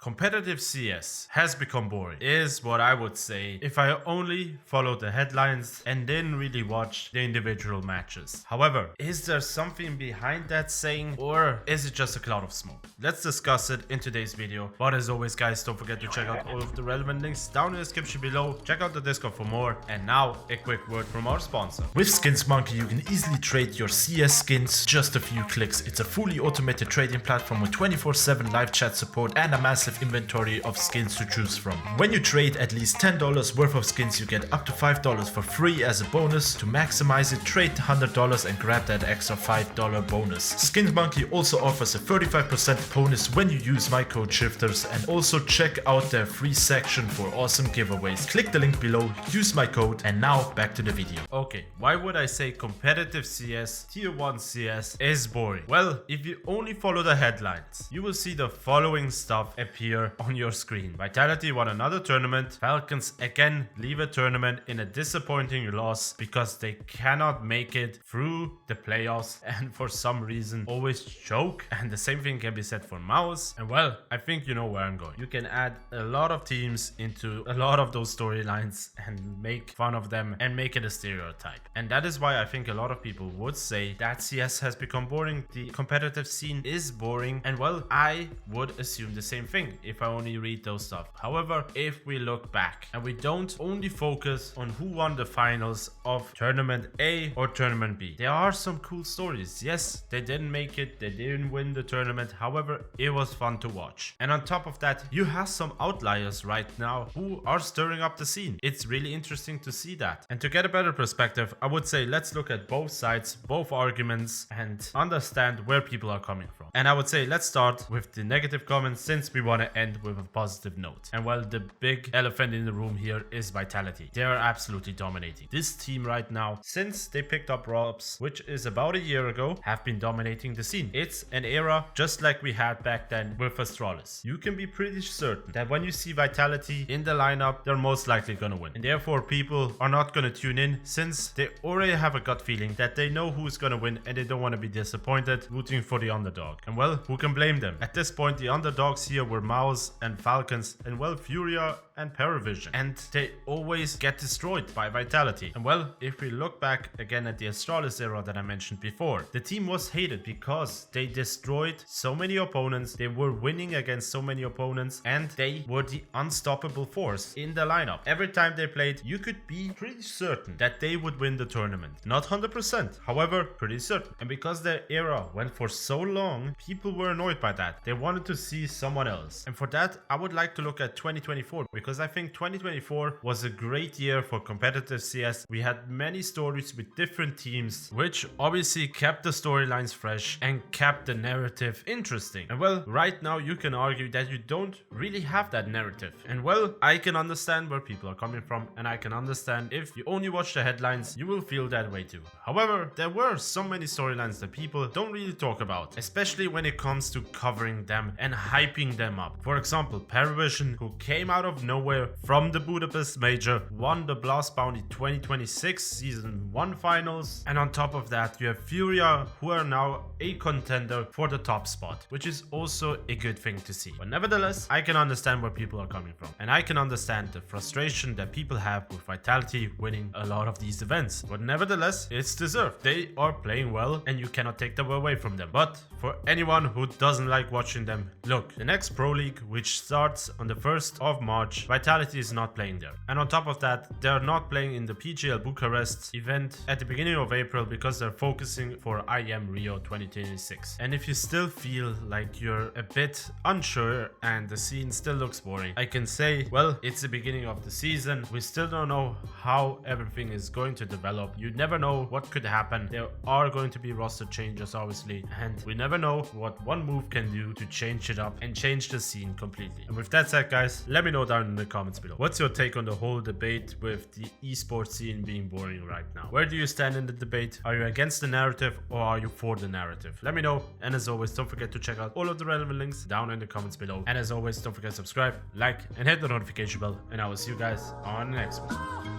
Competitive CS has become boring, is what I would say if I only followed the headlines and didn't really watch the individual matches. However, is there something behind that saying, or is it just a cloud of smoke? Let's discuss it in today's video. But as always guys, don't forget to check out all of the relevant links down in the description below. Check out the Discord for more. And now a quick word from our sponsor. With Skins Monkey, you can easily trade your CS skins just a few clicks. It's a fully automated trading platform with 24/7 live chat support and a massive inventory of skins to choose from. When you trade at least $10 worth of skins, you get up to $5 for free as a bonus. To maximize it, trade $100 and grab that extra $5 bonus. Skins Monkey also offers a 35% bonus when you use my code SHIFTERZ, and also check out their free section for awesome giveaways. Click the link below, use my code, and now back to the video. Okay, why would I say competitive CS, tier 1 CS is boring? Well, if you only follow the headlines, you will see the following stuff appear on your screen. Vitality won another tournament. Falcons again leave a tournament in a disappointing loss because they cannot make it through the playoffs and for some reason always choke. And the same thing can be said for Mouse. And well, I think you know where I'm going. You can add a lot of teams into a lot of those storylines and make fun of them and make it a stereotype. And that is why I think a lot of people would say that CS has become boring. The competitive scene is boring. And well, I would assume the same thing if I only read those stuff. However, if we look back and we don't only focus on who won the finals of tournament A or tournament B, there are some cool stories. Yes, they didn't make it, they didn't win the tournament. However, it was fun to watch. And on top of that, you have some outliers right now who are stirring up the scene. It's really interesting to see that. And to get a better perspective, I would say let's look at both sides, both arguments, and understand where people are coming from. And I would say let's start with the negative comments, since we want to end with a positive note. And well, the big elephant in the room here is Vitality. They are absolutely dominating. This team right now, since they picked up Robs, which is about a year ago, have been dominating the scene. It's an era just like we had back then with Astralis. You can be pretty certain that when you see Vitality in the lineup, they're most likely gonna win. And therefore people are not gonna tune in, since they already have a gut feeling that they know who's gonna win and they don't want to be disappointed, rooting for the underdog. And well, who can blame them? At this point, the underdogs here were Mouse and Falcons, and well, Furia and Paravision, and they always get destroyed by Vitality. And well, if we look back again at the Astralis era that I mentioned before, the team was hated because they destroyed so many opponents, they were winning against so many opponents, and they were the unstoppable force in the lineup. Every time they played, you could be pretty certain that they would win the tournament. Not 100%, however, pretty certain. And because their era went for so long, people were annoyed by that. They wanted to see someone else. And for that, I would like to look at 2024, because I think 2024 was a great year for competitive CS. We had many stories with different teams, which obviously kept the storylines fresh and kept the narrative interesting. And well, right now you can argue that you don't really have that narrative. And well, I can understand where people are coming from, and I can understand if you only watch the headlines, you will feel that way too. However, there were so many storylines that people don't really talk about, especially when it comes to covering them and hyping them up. For example, Paravision, who came out of nowhere from the Budapest Major, won the Blast Bounty 2026 Season 1 finals, and on top of that, you have Furia, who are now a contender for the top spot, which is also a good thing to see. But nevertheless, I can understand where people are coming from, and I can understand the frustration that people have with Vitality winning a lot of these events. But nevertheless, it's deserved. They are playing well, and you cannot take them away from them. But for anyone who doesn't like watching them, look, the next Pro League, which starts on the 1st of March, Vitality is not playing there. And on top of that, they're not playing in the PGL Bucharest event at the beginning of April because they're focusing for IM Rio 2026. And if you still feel like you're a bit unsure and the scene still looks boring, I can say, well, it's the beginning of the season. We still don't know how everything is going to develop. You never know what could happen. There are going to be roster changes, obviously, and we never know what one move can do to change it up and change the scene completely. And with that said, guys, let me know down in the comments below. What's your take on the whole debate with the esports scene being boring right now? Where do you stand in the debate? Are you against the narrative or are you for the narrative? Let me know. And as always, don't forget to check out all of the relevant links down in the comments below. And as always, don't forget to subscribe, like, and hit the notification bell. And I will see you guys on the next one.